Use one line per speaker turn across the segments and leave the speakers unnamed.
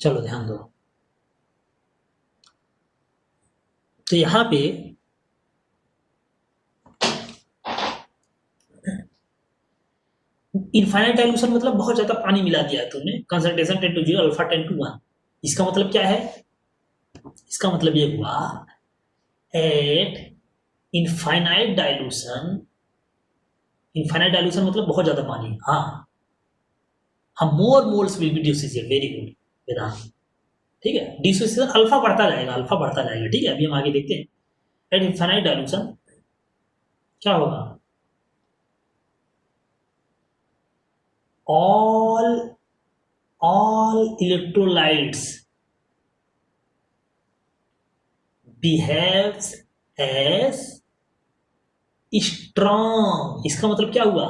चलो ध्यान दो। तो यहां पे इनफाइनाइट डाइल्यूशन मतलब बहुत ज्यादा पानी मिला दिया है तुमने, कंसंट्रेशन 10 to 0, अल्फा 10 to 1। इसका मतलब क्या है? इसका मतलब ये हुआ at infinite dilution. Infinite dilution मतलब बहुत ज्यादा पानी, हाँ। हम more moles will be dissociate, very good Vedant. ठीक है, डिसोसिएशन अल्फा बढ़ता जाएगा, अल्फा बढ़ता जाएगा। ठीक है, अभी हम आगे देखते हैं। एट इनफाइनाइट डाइल्यूशन क्या होगा? all all electrolytes behaves as strong। इसका मतलब क्या हुआ?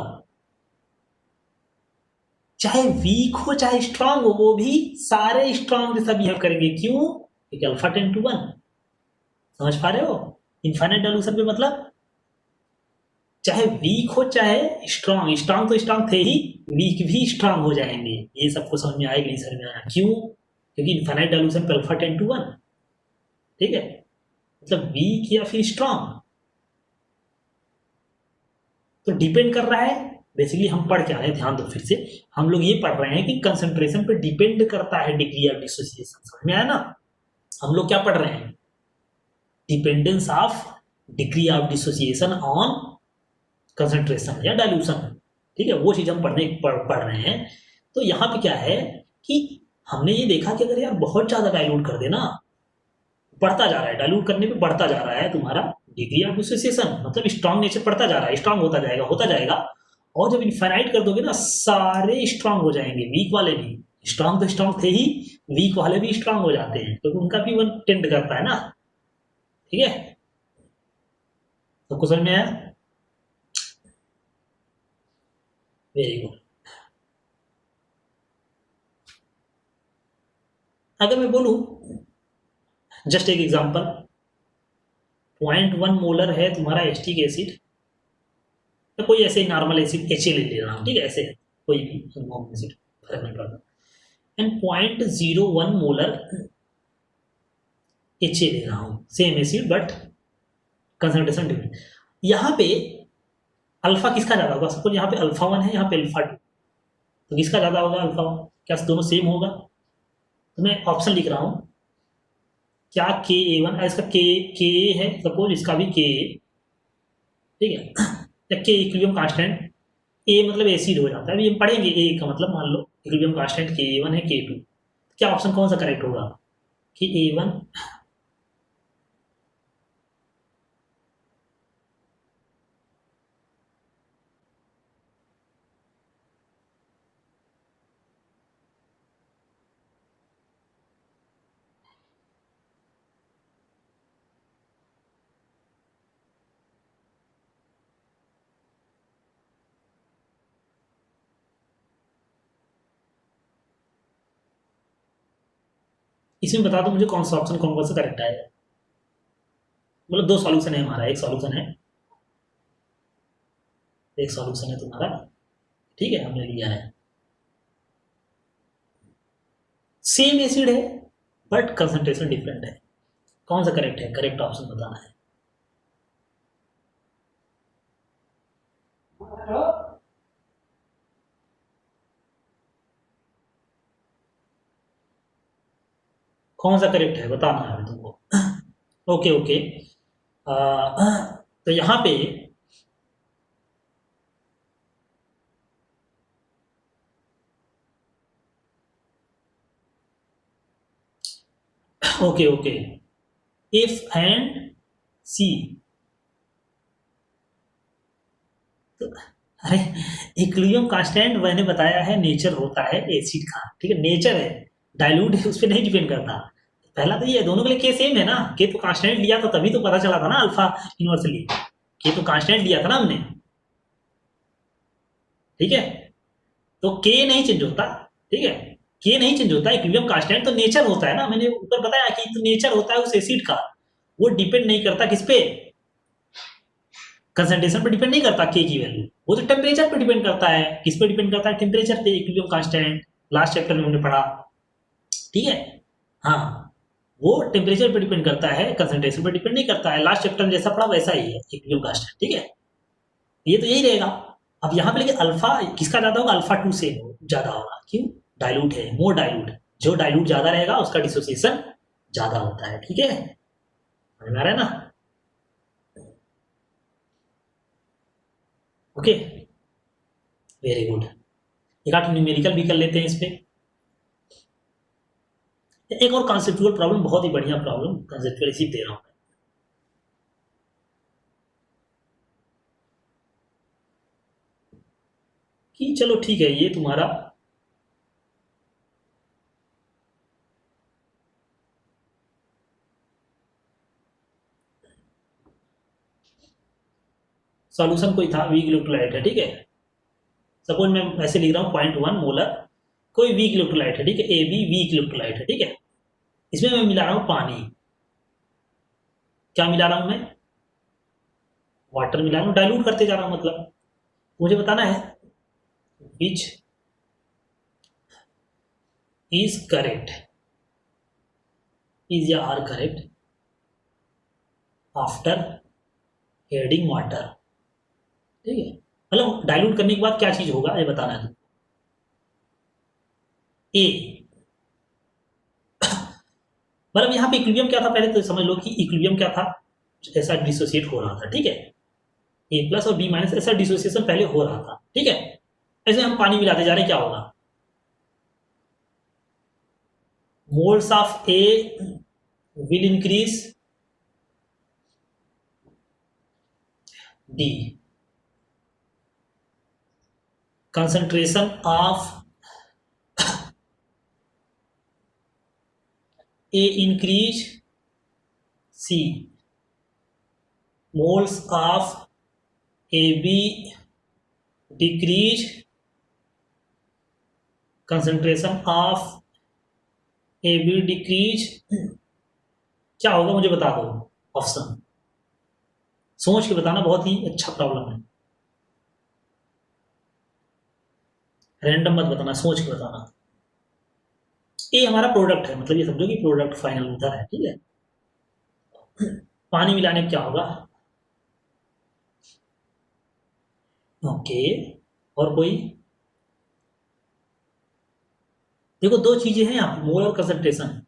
चाहे वीक हो चाहे स्ट्रांग हो, वो भी सारे स्ट्रांग जैसा बिहेव करेंगे। क्यों? क्योंकि अल्फा 10 to 1। समझ पा रहे हो? इनफाइनाइट डाइल्यूशन पे मतलब चाहे वीक हो चाहे स्ट्रांग, स्ट्रांग तो स्ट्रांग थे ही, वीक भी स्ट्रांग हो जाएंगे। ये सबको समझ में आएगा, नहीं समझ में आया? क्यों? क्योंकि इनफाइनाइट डाइल्यूशन पे अल्फा 10 to 1। ठीक है, मतलब वीक या फिर स्ट्रांग तो डिपेंड कर रहा है। बेसिकली हम पढ़ के आ रहे हैं, ध्यान दो फिर से। हम लोग ये पढ़ रहे हैं कि कंसंट्रेशन पे डिपेंड करता है डिग्री ऑफ डिसोसिएशन। समझ में आया ना? हम लोग क्या पढ़ रहे हैं? Dependence of degree of dissociation on concentration या डाइल्यूशन। ठीक है, वो चीज हम पढ़ रहे हैं। तो यहाँ पे क्या है कि हमने ये देखा कि अगर यार बहुत ज्यादा डाइल्यूट कर देना, बढ़ता जा रहा है, डाइल्यूट करने पे बढ़ता जा रहा है तुम्हारा डिग्री ऑफ डिसोसिएशन, मतलब स्ट्रांग नेचर बढ़ता जा रहा है, स्ट्रांग होता जाएगा होता जाएगा। और जब इनफाइनाइट कर दोगे ना, सारे स्ट्रांग हो जाएंगे, वीक वाले भी। स्ट्रांग तो स्ट्रांग थे ही, वीक वाले भी स्ट्रांग हो जाते हैं, क्योंकि उनका भी वन टेंड करता है ना। ठीक है, सबको समझ में आया? Very good. अगर मैं बोलूं, जस्ट एक एग्जांपल, 0.1 मोलर है तुम्हारा एस्टिक एसिड, तो कोई ऐसे नॉर्मल एसिड एच ले ले रहा हूँ। ठीक है, ऐसे कोई भी एसिड, फर्क नहीं पड़ता। एंड 0.01 मोलर एच ले रहा हूँ, same acid but concentration different. यहाँ पे अल्फा किसका ज्यादा होगा? सपोज यहाँ पे अल्फा 1 है, यहाँ पे अल्फा 2, तो किसका ज्यादा होगा? अल्फा 1। क्या दोनों सेम होगा? तो मैं ऑप्शन लिख रहा हूँ, क्या के ए वन, इसका के है सपोज, इसका भी के। ठीक है, या के इक्विलिब्रियम कांस्टेंट, ए मतलब एसिड हो जाता है। अभी हम पढ़ेंगे ए का मतलब, मान लो इक्विलिब्रियम कांस्टेंट के ए वन है के टू, क्या ऑप्शन कौन सा करेक्ट होगा? कि ए वन। इसमें बता दो मुझे कौन सा ऑप्शन कौन कौन सा करेक्ट है। मतलब दो सॉल्यूशन है हमारा, एक सॉल्यूशन है, एक सॉल्यूशन है तुम्हारा। ठीक है, हमने लिया है, सेम एसिड है बट कंसंट्रेशन डिफरेंट है। कौन सा करेक्ट है? करेक्ट ऑप्शन बताना है। कौन सा करेक्ट है बताना है तुमको। Okay okay. तो यहाँ पे ओके ओके, इफ एंड सी। तो अरे, इक्विलिब्रियम कांस्टेंट मैंने बताया है नेचर होता है एसिड का। ठीक है, नेचर है, डाइल्यूट है, उस पर नहीं डिपेंड करता। पहला तो ये दोनों के लिए के सेम है ना, के तो कांस्टेंट लिया था तभी तो पता चला था ना अल्फा यूनिवर्सली। के तो कांस्टेंट लिया था ना हमने। ठीक है, तो के नहीं चेंज होता। ठीक है, के नहीं चेंज होता, इक्विलिब्रियम कांस्टेंट तो नेचर होता है ना, मैंने ऊपर बताया कि तो नेचर होता है उस एसिड का। वो डिपेंड नहीं करता किस पे? कंसंट्रेशन पे डिपेंड नहीं करता के की वैल्यू, वो तो टेम्परेचर पे डिपेंड करता है। किस पे डिपेंड करता है? टेम्परेचर पे, इक्विलिब्रियम कांस्टेंट। लास्ट चैप्टर में हमने पढ़ा। ठीक है। हाँ, वो टेम्परेचर पे डिपेंड करता है, कंसंट्रेशन पे डिपेंड नहीं करता है। लास्ट चैप्टर में जैसा पढ़ा वैसा ही है इक्विलिब्रियम का स्टेट, ठीक है। ये तो यही रहेगा। अब यहाँ पे लेकिन अल्फा किसका ज्यादा होगा, अल्फा 2 से ज्यादा होगा। क्यों, डाइल्यूट है, मोर डाइल्यूट। जो डाइल्यूट ज्यादा रहेगा उसका डिसोसिएशन ज्यादा होता है, ठीक है, समझ में आ रहा है ना। Okay, very good. एक आठ न्यूमेरिकल भी कर लेते हैं इस पे। एक और कॉन्सेप्चुअल प्रॉब्लम, बहुत ही बढ़िया प्रॉब्लम, कॉन्सेप्चुअल इसी दे रहा हूँ। कि चलो ठीक है, ये तुम्हारा सॉल्यूशन कोई था, वीक इलेक्ट्रोलाइट है, ठीक है। सपोज मैं ऐसे लिख रहा हूँ 0.1 मोलर कोई वीक इलेक्ट्रोलाइट है, ठीक है, ए बी वीक इलेक्ट्रोलाइट है, ठीक है। इसमें मैं मिला रहा हूँ पानी। क्या मिला रहा हूँ मैं, वाटर मिला रहा हूँ, डाइल्यूट करते जा रहा हूँ। मतलब मुझे बताना है विच इज करेक्ट, इज या are correct after adding water, ठीक है। मतलब डाइल्यूट करने के बाद क्या चीज होगा ये बताना है। ए, मतलब यहाँ पे इक्विलिब्रियम क्या था, पहले तो समझ लो कि इक्विलिब्रियम क्या था, ऐसा डिसोसिएट हो रहा था, ठीक है। ए प्लस और बी माइनस ऐसा डिसोसिएशन पहले हो रहा था, ठीक है। ऐसे हम पानी मिलाते जा रहे हैं, क्या होगा, moles of A will increase, D concentration of A increase, C moles of AB decrease, concentration of AB decrease। क्या होगा मुझे बता दो ऑप्शन, सोच के बताना, बहुत ही अच्छा प्रॉब्लम है, रैंडम मत बताना, सोच के बताना। ए हमारा प्रोडक्ट है, मतलब ये समझो कि प्रोडक्ट फाइनल उधर है, ठीक है। पानी मिलाने में क्या होगा, ओके। और कोई, देखो दो चीजें हैं यहाँ, मोल और कंसंट्रेशन।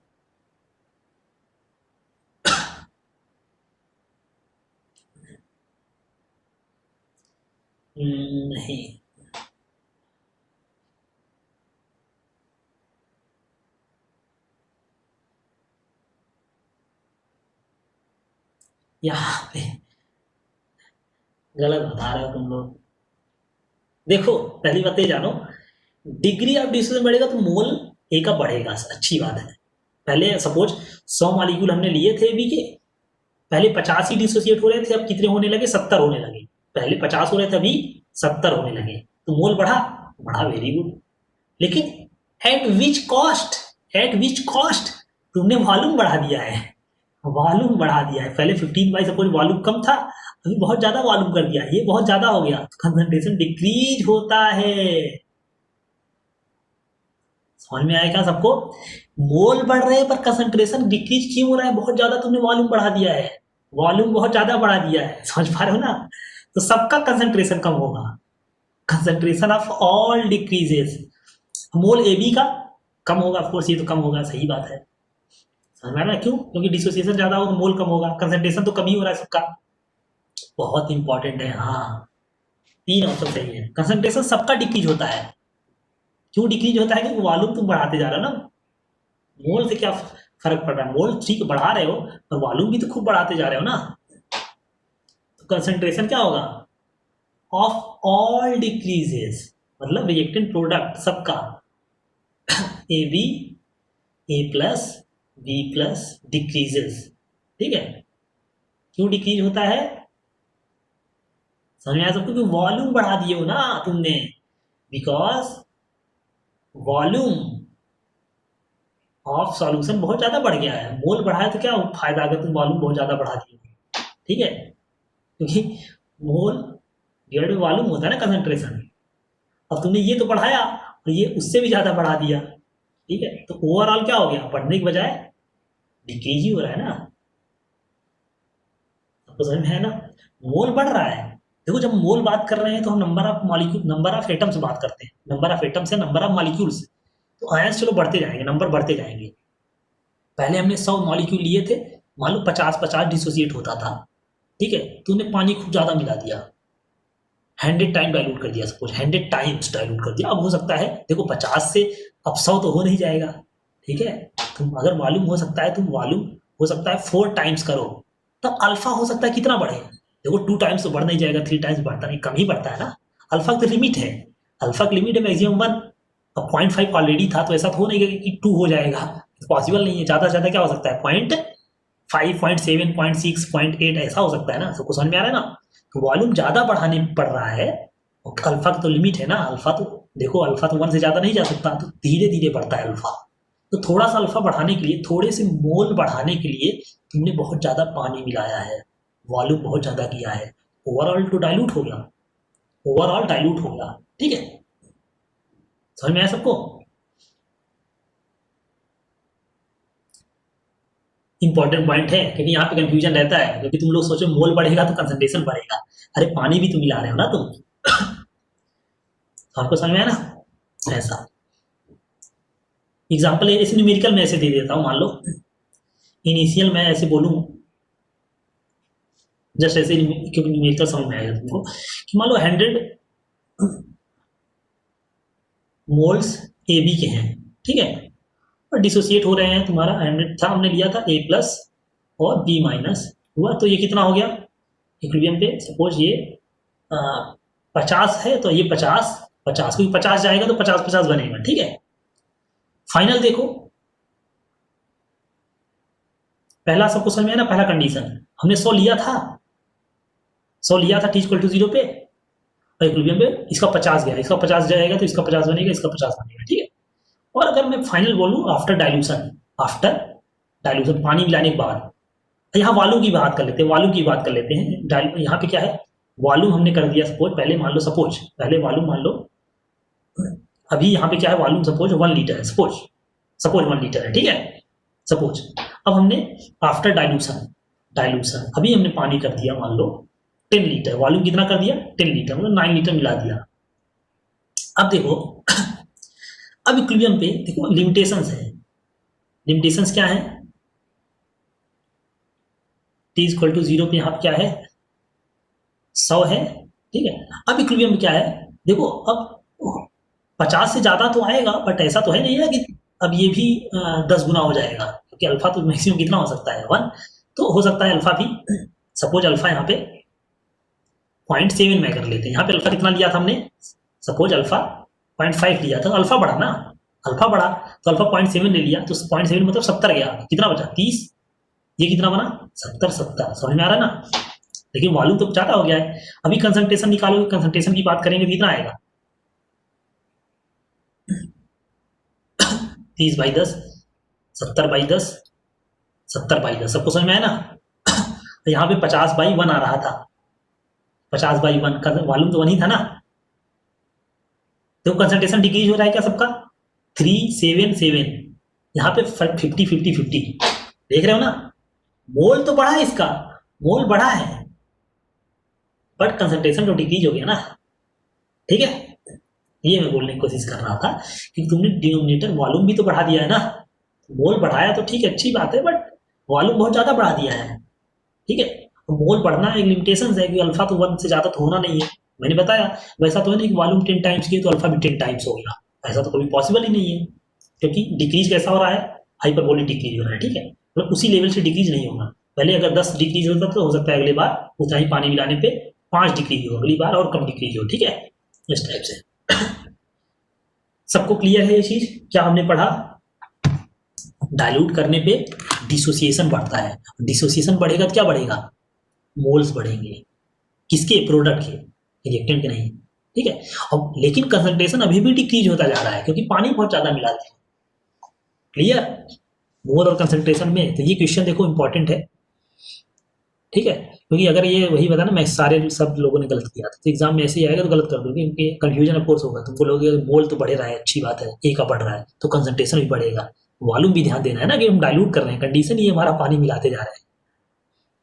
नहीं, यहाँ पे गलत बता रहे हो तुम लोग। देखो पहली बात ये जानो, डिग्री ऑफ डिस्टोसिएशन बढ़ेगा तो मोल ए का बढ़ेगा, अच्छी बात है। पहले सपोज 100 मॉलिक्यूल हमने लिए थे बी के, पहले 50 ही डिसोसिएट हो रहे थे, अब कितने होने लगे, 70 होने लगे। पहले 50 हो रहे थे, अभी 70 होने लगे, तो मोल बढ़ा, बढ़ा, वेरी गुड। लेकिन eight which cost, eight which cost, तुमने वॉल्यूम बढ़ा दिया है, वॉल्यूम बढ़ा दिया है। पहले 15 बाई सपोज वॉल्यूम कम था, अभी बहुत ज्यादा वॉल्यूम कर दिया, ये बहुत ज्यादा हो गया, कंसंट्रेशन डिक्रीज होता है। समझ में आएगा सबको, मोल बढ़ रहे हैं पर कंसंट्रेशन डिक्रीज क्यों हो रहा है, बहुत ज्यादा तुमने वॉल्यूम बढ़ा दिया है, वॉल्यूम बहुत ज्यादा बढ़ा दिया है, समझ पा रहे हो ना। तो सबका कंसंट्रेशन कम होगा, concentration of all decreases. Mole A B का कम होगा, ऑफकोर्स ये तो कम होगा, सही बात है। समझ में आ रहा है क्यों, क्योंकि डिसोसिएशन ज्यादा हो तो मोल कम होगा, कंसंट्रेशन तो कम ही हो रहा है सबका। बहुत इंपॉर्टेंट है, हाँ, तीन ऑप्शन सही है। कंसंट्रेशन सबका डिक्रीज होता है, क्यों डिक्रीज होता है, क्योंकि वॉल्यूम तुम बढ़ाते जा रहे हो ना। मोल से क्या फर्क पड़ रहा है, मोल ठीक बढ़ा रहे हो पर वॉल्यूम भी तो खूब बढ़ाते जा रहे हो ना। तो कंसंट्रेशन क्या होगा, ऑफ ऑल डिक्रीजेस, मतलब रिएक्टेंट प्रोडक्ट सबका, A B A plus B plus decreases, ठीक है। क्यों डिक्रीज होता है, समझ में आया सबको, क्योंकि वॉल्यूम बढ़ा दिए हो ना तुमने, बिकॉज वॉल्यूम ऑफ सॉल्यूशन बहुत ज्यादा बढ़ गया है। मोल बढ़ाया तो क्या फायदा अगर तुम वॉल्यूम बहुत ज्यादा बढ़ा दिए, ठीक है, क्योंकि मोल डिवाइड बाय वॉल्यूम होता है ना कंसंट्रेशन। अब तुमने ये तो बढ़ाया और ये उससे भी ज्यादा बढ़ा दिया, ठीक है, तो ओवरऑल क्या हो गया, बढ़ने के बजाय डिक्रीज ही हो रहा है ना, आपको समझ में है ना। मोल बढ़ रहा है, देखो जब मोल बात कर रहे हैं तो हम number of molecule, number of atoms बात करते हैं, नंबर ऑफ एटम्स या नंबर ऑफ मॉलिक्यूल्स, तो आयंस चलो बढ़ते जाएंगे, नंबर बढ़ते जाएंगे। पहले हमने 100 मॉलिक्यूल लिए थे, मान लो 50-50 डिसोसिएट होता था, ठीक है, तूने पानी खूब ज्यादा मिला दिया, 100 टाइम डाइल्यूट कर दिया, सपोज 100 टाइम्स डाइल्यूट कर दिया। अब हो सकता है देखो 50 से अब 100 तो हो नहीं जाएगा, ठीक है, तुम अगर वॉल्यूम हो सकता है, तुम वॉल्यूम हो सकता है 4 टाइम्स करो, तब अल्फा हो सकता है कितना बढ़े, देखो 2 टाइम्स तो बढ़ नहीं जाएगा, 3 टाइम्स बढ़ता नहीं, कम ही बढ़ता है ना। अल्फा की लिमिट है, अल्फा की लिमिट है मैक्सिमम 1, अब 0.5 ऑलरेडी था, तो ऐसा तो हो नहीं कि 2 हो जाएगा, पॉसिबल नहीं है। ज्यादा से ज्यादा क्या हो सकता है, 0.5, 0.7, 0.6, 0.8 ऐसा हो सकता है ना, सबको समझ में आ रहा है ना। तो वॉल्यूम ज्यादा बढ़ाने पड़ रहा है, अल्फा की तो लिमिट है ना, अल्फा तो देखो अल्फा तो 1 से ज्यादा नहीं जा सकता, तो धीरे धीरे बढ़ता है अल्फा। तो थोड़ा सा अल्फा बढ़ाने के लिए, थोड़े से मोल बढ़ाने के लिए तुमने बहुत ज्यादा पानी मिलाया है, वॉल्यूम बहुत ज्यादा किया है, ओवरऑल तो डाइल्यूट हो गया, ओवरऑल डाइल्यूट हो गया, ठीक है, समझ में आया सबको। इंपॉर्टेंट पॉइंट है, क्योंकि यहाँ पे कंफ्यूजन रहता है, क्योंकि तुम लोग सोचो मोल बढ़ेगा तो कंसंट्रेशन बढ़ेगा, अरे पानी भी तो मिला रहे हो ना तुम। तो आपको समझ में आया ना, ऐसा एग्जाम्पल है, इस न्यूमेरिकल में ऐसे दे देता हूँ, मान लो इनिशियल मैं ऐसे बोलूँ, जस्ट ऐसे, क्योंकि न्यूमेरिकल समझ में आएगा तुमको, कि मान लो 100 मोल्स ए बी के हैं, ठीक है, और डिसोसिएट हो रहे हैं, तुम्हारा 100 था, हमने लिया था ए प्लस और बी माइनस हुआ, तो ये कितना हो गया इक्विलिब्रियम पे, सपोज ये 50 है, तो ये 50 क्योंकि 50 जाएगा तो 50-50 बनेगा, ठीक है। फाइनल देखो, पहला सबको समझ में आया ना, पहला कंडीशन हमने 100 लिया था, 100 लिया था टी इक्वल टू 0 पे, और इक्विलिब्रियम पे इसका 50 गया, इसका 50 जाएगा तो इसका 50 बनेगा, इसका 50 बनेगा, ठीक है। और अगर मैं फाइनल बोलूं आफ्टर डाइल्यूशन, आफ्टर डाइल्यूशन पानी मिलाने के बाद, यहाँ वॉल्यूम की बात कर लेते हैं, वॉल्यूम की बात कर लेते हैं, यहाँ पे क्या है, वॉल्यूम हमने कर दिया, सपोज पहले मान लो, सपोज पहले वॉल्यूम मान लो, अभी यहाँ पे क्या है, वॉल्यूम सपोज 1 लीटर है, सपोज 1 लीटर है, ठीक है, सपोज। अब हमने आफ्टर डाइल्यूशन, अभी हमने पानी कर दिया मान लो 10 लीटर, वॉल्यूम कितना कर दिया 10 लीटर, मतलब 9 लीटर मिला दिया। अब देखो अब इक्विलिब्रियम पे देखो लिमिटेशंस है, लिमिटेशंस क्या है, टी इक्वल टू 0 पे यहाँ पे क्या है 100 है, ठीक है। अब इक्विलिब्रियम में क्या है, देखो अब 50 से ज्यादा तो आएगा, बट ऐसा तो है नहीं है कि अब ये भी 10 गुना हो जाएगा, क्योंकि अल्फा तो मैक्सिमम कितना हो सकता है 1, तो हो सकता है अल्फा भी, सपोज अल्फा यहाँ पे 0.7 में कर लेते हैं, यहाँ पे अल्फा कितना लिया था हमने, सपोज अल्फा 0.5 लिया था, तो अल्फा बढ़ा ना, अल्फा बढ़ा तो अल्फा 0.7 ले लिया, तो 0.7 मतलब 70 गया, कितना बचा 30, ये कितना बना 70, समझ में आ रहा है ना। लेकिन वॉल्यूम तो ज्यादा हो गया है, अभी कंसंट्रेशन निकालोगे, कंसंट्रेशन की बात करेंगे तो कितना आएगा 30/10, 70/10, 70/10, सबको समझ में आया ना। तो यहाँ पे 50/1 आ रहा था, 50/1 का वॉल्यूम तो 1 ही था ना, तो कंसंट्रेशन डिक्रीज हो रहा है क्या सबका, 377, यहाँ पे 50-50-50, देख रहे हो ना, मोल तो बढ़ा है इसका, मोल बढ़ा है, बट कंसंट्रेशन तो डिक्रीज हो गया ना, ठीक है। ये मैं बोलने की कोशिश कर रहा था कि तुमने डिनोमिनेटर वॉल्यूम भी तो बढ़ा दिया है ना, मोल बढ़ाया तो ठीक है, अच्छी बात है, बट वॉल्यूम बहुत ज्यादा बढ़ा दिया है, ठीक है। मोल बढ़ना एक लिमिटेशन है कि अल्फा तो 1 से ज्यादा तो होना नहीं है, मैंने बताया, वैसा तो है नहीं कि वॉल्यूम 10 टाइम्स की तो अल्फा भी 10 टाइम्स हो गया, ऐसा तो कभी पॉसिबल ही नहीं है, क्योंकि डिक्रीज कैसा हो रहा है, हाइपरबोलिक डिक्रीज हो रहा है, ठीक है, मतलब उसी लेवल से डिक्रीज नहीं होगा, पहले अगर 10 डिक्रीज होता तो हो सकता है अगली बार उतना ही पानी मिलाने पे 5 डिक्रीज हो, अगली बार और कम डिक्रीज हो, ठीक है, इस टाइप से। सबको क्लियर है ये चीज, क्या हमने पढ़ा, डाइल्यूट करने पे डिसोसिएशन बढ़ता है, डिसोसिएशन बढ़ेगा तो क्या बढ़ेगा, मोल्स बढ़ेंगे, किसके, प्रोडक्ट के, रिएक्टेंट के नहीं, ठीक है। अब लेकिन कंसंट्रेशन अभी भी डिक्रीज होता जा रहा है, क्योंकि पानी बहुत ज्यादा मिला है, क्लियर, मोल और कंसंट्रेशन में। तो ये क्वेश्चन देखो इंपॉर्टेंट है, ठीक है, क्योंकि अगर ये वही बता ना, मैं सारे सब लोगों ने गलत किया था तो एग्जाम में ऐसे ही आएगा तो गलत कर दोगे, क्योंकि कंफ्यूजन ऑफ कोर्स होगा। तुम बोलोगे मोल तो बढ़ रहा है, अच्छी बात है, ए का बढ़ रहा है तो कंसंट्रेशन भी बढ़ेगा। वॉल्यूम भी ध्यान देना है ना कि हम डाइल्यूट कर रहे हैं, कंडीशन ही हमारा पानी मिलाते जा रहे हैं।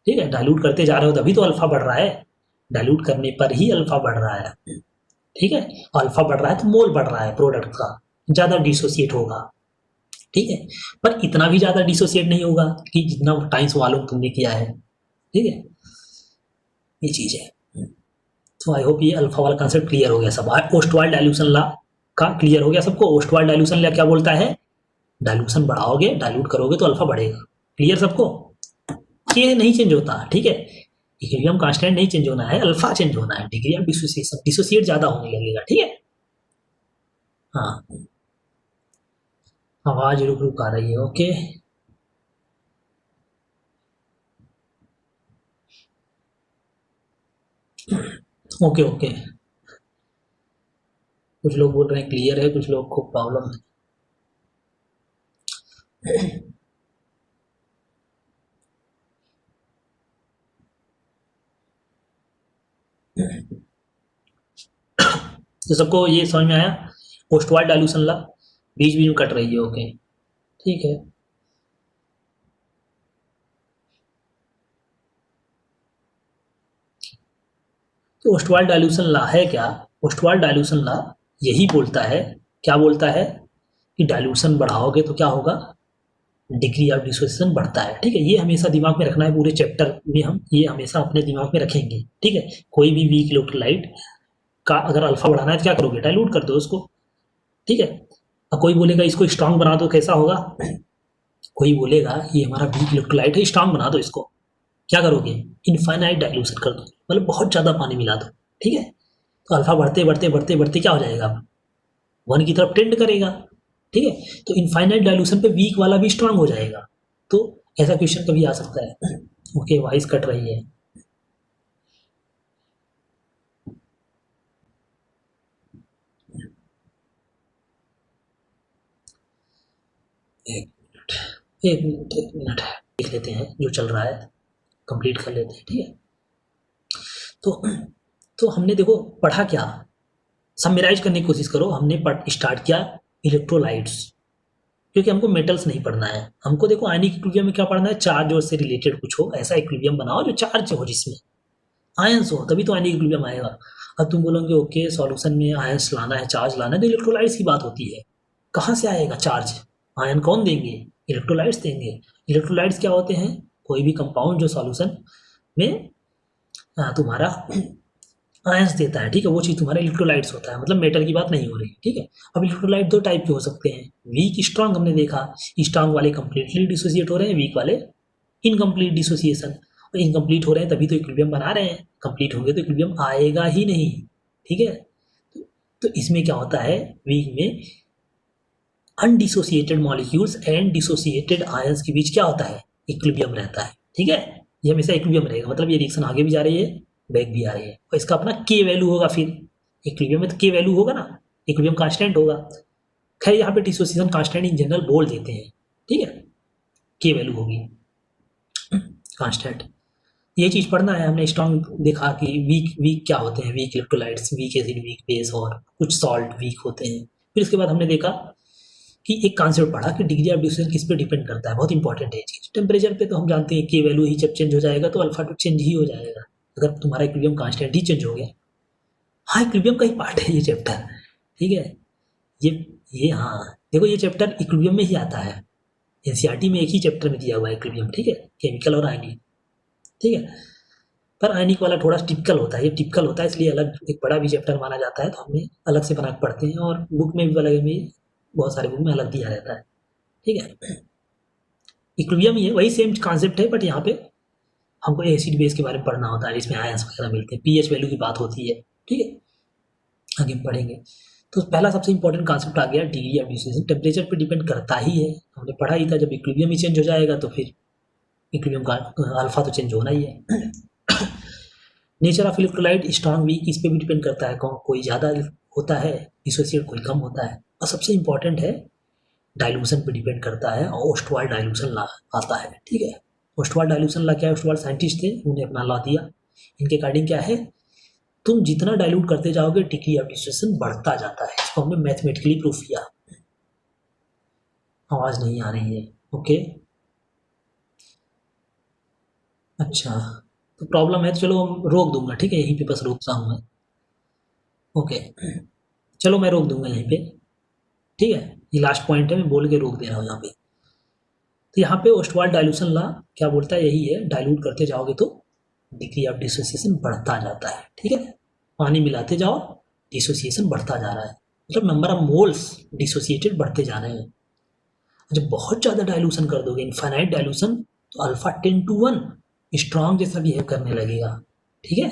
ठीक है, डाइल्यूट करते जा रहे हो तभी तो अल्फा बढ़ रहा है, डाइल्यूट करने पर ही अल्फा बढ़ रहा है। ठीक है, अल्फा बढ़ रहा है तो मोल बढ़ रहा है प्रोडक्ट का, ज़्यादा डिसोसिएट होगा। ठीक है, पर इतना भी ज़्यादा डिसोसिएट नहीं होगा कि जितना टाइम्स वॉल्यूम तुमने किया है। ठीक है, ये चीज़ है। तो आई होप ये अल्फा वाला कंसेप्ट क्लियर हो गया सब। ओस्टवाल्ड डाइल्यूशन लॉ का क्लियर हो गया सबको। ओस्टवाल्ड डाइल्यूशन लॉ क्या बोलता है, डाइल्यूशन बढ़ाओगे, डाइल्यूट करोगे तो अल्फा बढ़ेगा। क्लियर सबको, ये नहीं चेंज होता। ठीक है, इक्विलिब्रियम कांस्टेंट नहीं चेंज होना है, अल्फा चेंज होना है, डिग्री ऑफ डिसोसिएशन, डिसोसिएट ज्यादा होने लगेगा। ठीक है, हाँ, आवाज रुक रुक आ रही है। ओके, ओके ओके, कुछ लोग बोल रहे हैं क्लियर है, कुछ लोग को प्रॉब्लम है। तो सबको ये समझ में आया, पोस्टवाइड डाइल्यूशन ला बीच बीच में कट रही है। ओके, ठीक है। तो पोस्टवाइड डाइल्यूशन ला है क्या, पोस्टवाइड डाइल्यूशन ला यही बोलता है, क्या बोलता है कि डाइल्यूशन बढ़ाओगे तो क्या होगा, डिग्री ऑफ डिसोसिएशन बढ़ता है। ठीक है, ये हमेशा दिमाग में रखना है, पूरे चैप्टर में हम ये हमेशा अपने दिमाग में रखेंगे। ठीक है, कोई भी वीक इलेक्ट्रोलाइट का अगर अल्फा बढ़ाना है तो क्या करोगे, डाइल्यूट कर दो उसको। ठीक है, अब कोई बोलेगा इसको स्ट्रांग बना दो, कैसा होगा, कोई बोलेगा ये हमारा वीक इलेक्ट्रोलाइट है, स्ट्रांग बना दो इसको, क्या करोगे, इनफाइनाइट डाइल्यूशन कर दो, मतलब बहुत ज़्यादा पानी मिला दो। ठीक है, तो अल्फा बढ़ते बढ़ते बढ़ते बढ़ते क्या हो जाएगा, वन की तरफ टेंड करेगा। ठीक है, तो इनफाइनाइट डाइल्यूशन पे वीक वाला भी स्ट्रांग हो जाएगा। तो ऐसा क्वेश्चन कभी आ सकता है। ओके, वॉइस कट रही है। एक एक मिनट एक मिनट, देख लेते हैं जो चल रहा है, कंप्लीट कर लेते हैं। ठीक है, तो तो हमने देखो पढ़ा क्या, समराइज करने की कोशिश करो। हमने स्टार्ट किया इलेक्ट्रोलाइट्स, क्योंकि हमको मेटल्स नहीं पढ़ना है, हमको देखो आयनिक इक्विलिब्रियम में क्या पढ़ना है, चार्ज और से रिलेटेड कुछ हो, ऐसा इक्विलिब्रियम बनाओ जो चार्ज हो, जिसमें आयंस हो, तभी तो आयनिक इक्विलिब्रियम आएगा। अब तुम बोलोगे ओके सॉल्यूशन में आयंस लाना है, चार्ज लाना है, तो इलेक्ट्रोलाइट्स की बात होती है, कहाँ से आएगा चार्ज, आयन कौन देंगे, इलेक्ट्रोलाइट्स देंगे। इलेक्ट्रोलाइट्स क्या होते हैं, कोई भी कंपाउंड जो सॉल्यूशन में तुम्हारा आयंस देता है। ठीक है, वो चीज़ तुम्हारा इलेक्ट्रोलाइट्स होता है, मतलब मेटल की बात नहीं हो रही। ठीक है, अब इलेक्ट्रोलाइट दो टाइप के हो सकते हैं, वीक स्ट्रांग हमने देखा, स्ट्रांग वाले कंप्लीटली डिसोसिएट हो रहे हैं, वीक वाले इनकम्प्लीट डिसोसिएशन। और इनकम्प्लीट हो रहे हैं तभी तो इक्विलिब्रियम बना रहे हैं, कंप्लीट होंगे तो इक्विलिब्रियम आएगा ही नहीं। ठीक है, तो इसमें क्या होता है, वीक में undissociated molecules and dissociated ions के बीच क्या होता है, इक्विलिब्रियम रहता है। ठीक है, ये हमेशा इक्विलिब्रियम रहेगा, मतलब ये रिएक्शन आगे भी जा रही है, बैक भी आ रही है, और इसका अपना के वैल्यू होगा। फिर इक्विलिब्रियम में तो के वैल्यू होगा ना, इक्विलिब्रियम कांस्टेंट होगा। खैर यहाँ पे डिसोसिएशन कांस्टेंट इन जनरल बोल देते हैं। ठीक है, के वैल्यू होगी कांस्टेंट। ये चीज़ पढ़ना है हमने। स्ट्रॉन्ग देखा कि वीक वीक क्या होते हैं, weak electrolytes, weak acid, weak base, और कुछ सॉल्ट वीक होते हैं। फिर उसके बाद हमने देखा कि एक कॉन्सेप्ट पढ़ा कि डिग्री ऑफ डिसोसिएशन किस पे डिपेंड करता है, बहुत इंपॉर्टेंट है ये चीज़। टेम्परेचर पे तो हम जानते हैं के वैल्यू ही जब चेंज हो जाएगा तो अल्फा टू चेंज ही हो जाएगा, अगर तुम्हारा इक्विलिब्रियम कांस्टेंट ही चेंज हो गया। हाँ, इक्विलिब्रियम का ही पार्ट है ये चैप्टर। ठीक है, ये हाँ, देखो ये चैप्टर इक्विलिब्रियम में ही आता है, एनसीईआरटी में एक ही चैप्टर में दिया हुआ है इक्विलिब्रियम। ठीक है, केमिकल और आयनिक। ठीक है, पर आयनिक वाला थोड़ा टिपिकल होता है, ये टिपिकल होता है इसलिए अलग एक बड़ा भी चैप्टर माना जाता है, तो हमने अलग से बना के पढ़ते हैं, और बुक में भी अलग में, बहुत सारे बुक में अलग दिया रहता है। ठीक है, इक्विलिब्रियम ही है, वही सेम कॉन्सेप्ट है, बट यहाँ पे हमको एसिड बेस के बारे में पढ़ना होता है, जिसमें आयंस वगैरह मिलते हैं, पीएच वैल्यू की बात होती है। ठीक है, आगे हम पढ़ेंगे। तो पहला सबसे इंपॉर्टेंट कॉन्सेप्ट आ गया डिग्री ऑफ डिसोसिएशन, टेम्परेचर पे डिपेंड करता ही है, हमने पढ़ा ही था, जब इक्विलिब्रियम ही चेंज हो जाएगा तो फिर इक्विलिब्रियम का अल्फा तो चेंज होना ही है। Nature of electrolyte, strong weak, इस पे भी डिपेंड करता है, कोई ज़्यादा होता है डिसोसिएट, कोई कम होता है। और सबसे इंपॉर्टेंट है डाइल्यूशन पे डिपेंड करता है, और ओस्टवाल्ड डाइल्यूशन आता है। ठीक है, ओस्टवाल्ड डाइल्यूशन लॉ क्या है, ओस्टवाल्ड साइंटिस्ट थे, उन्होंने अपना लॉ दिया। इनके अकॉर्डिंग क्या है, तुम जितना डाइल्यूट करते जाओगे डिग्री ऑफ डिसोसिएशन बढ़ता जाता है। इसको हमने मैथमेटिकली प्रूफ किया। आवाज नहीं आ रही है, ओके। अच्छा, तो प्रॉब्लम है, चलो रोक दूंगा, ठीक है, यहीं पे बस रोकता हूँ मैं, ओके। चलो मैं रोक दूंगा यहीं पे, ठीक है, ये लास्ट पॉइंट है, मैं बोल के रोक दे रहा हूँ यहाँ पे। तो यहाँ पे ओस्टवाल्ड डाइल्यूशन लॉ क्या बोलता है, यही है, डाइल्यूट करते जाओगे तो डिग्री ऑफ डिसोसिएशन बढ़ता जाता है, ठीक है। पानी मिलाते जाओ, डिसोसिएशन बढ़ता जा रहा है, मतलब नंबर ऑफ मोल्स डिसोसिएटेड बढ़ते जा रहे हैं। जब बहुत ज़्यादा डाइल्यूशन कर दोगे, इनफाइनाइट डाइल्यूशन, तो अल्फा 10:1 स्ट्रॉन्ग जैसा बिहेव करने लगेगा, ठीक है।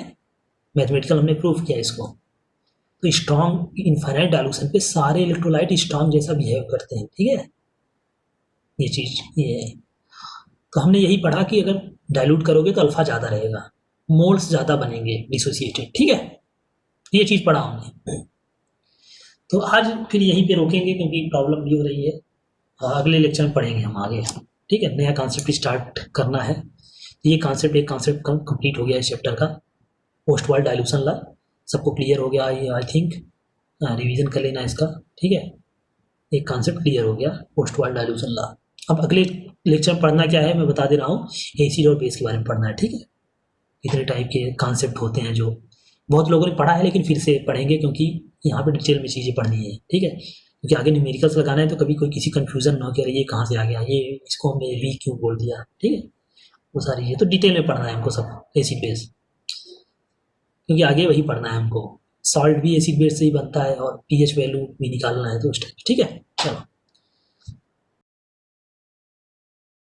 मैथमेटिकल हमने प्रूफ किया इसको। तो स्ट्रॉन्ग इनफाइनाइट डाइल्यूशन पे सारे इलेक्ट्रोलाइट स्ट्रॉन्ग जैसा बिहेव करते हैं, ठीक है, ये चीज़ ये है। तो हमने यही पढ़ा कि अगर डाइल्यूट करोगे तो अल्फा ज़्यादा रहेगा, मोल्स ज़्यादा बनेंगे डिसोसिएटेड, ठीक है, ये चीज़ पढ़ा हमने। तो आज फिर यहीं पे रोकेंगे क्योंकि प्रॉब्लम भी हो रही है, अगले लेक्चर में पढ़ेंगे हम आगे, ठीक है। नया कॉन्सेप्ट स्टार्ट करना है, तो ये कॉन्सेप्ट, एक कॉन्सेप्ट कंप्लीट हो गया इस चैप्टर का, पोस्ट-वाल्ड डाइल्यूशन लॉ, सबको क्लियर हो गया ये, आई थिंक रिवीजन कर लेना इसका, ठीक है। एक कॉन्सेप्ट क्लियर हो गया, पोस्ट-वाल्ड डाइल्यूशन लॉ। अब अगले लेक्चर में पढ़ना क्या है मैं बता दे रहा हूँ, एसिड और बेस के बारे में पढ़ना है, ठीक है। इतने टाइप के कॉन्सेप्ट होते हैं जो बहुत लोगों ने पढ़ा है, लेकिन फिर से पढ़ेंगे क्योंकि यहाँ पे डिटेल में चीज़ें पढ़नी है, ठीक है, क्योंकि आगे न्यूमेरिकल्स लगाना है, तो कभी कोई किसी कन्फ्यूजन ना हो कि अरे ये कहाँ से आ गया, ये इसको हमने वी क्यों बोल दिया, ठीक है, वो सारी है, तो डिटेल में पढ़ना है हमको सब एसिड बेस, क्योंकि आगे वही पढ़ना है हमको। सॉल्ट भी एसिड बेस से ही बनता है और पीएच वैल्यू भी निकालना है, तो उस टाइप, ठीक है। चलो।